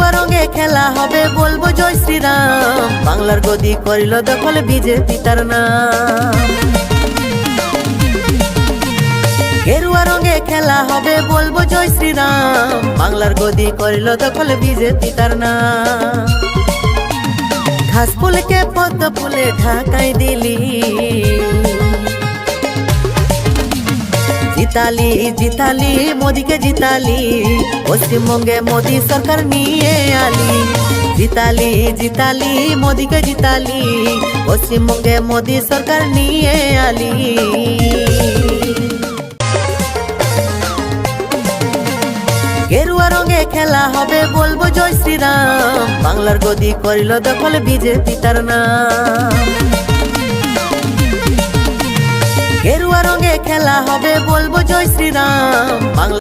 গেরুয়া রঙে খেলা হবে বলবো জয় শ্রীরাম, বাংলার গদি করিল দখল বিজেপি তার নাম। গেরুয়া রঙে খেলা হবে বলবো জয় শ্রীরাম, বাংলার গদি করিল দখল বিজেপি তার নাম। ঘাস ফুলকে পদ্ম ফুলে ঢাকাই দিলি, জিতালি জিতালি মোদিকে জিতালি, পশ্চিমবঙ্গে মোদি সরকার নিয়ে আলি। জিতালি জিতালি মোদিকে জিতালি, পশ্চিমবঙ্গে মোদি সরকার নিয়ে আলি। গেরুয়া রঙে খেলা হবে বলবো জয় শ্রীরাম, বাংলার গদি করিল দখল বিজেপি তার নাম। গেরুয়া রঙে খেলা হবে বলবো জয় শ্রীরাম, বাংলা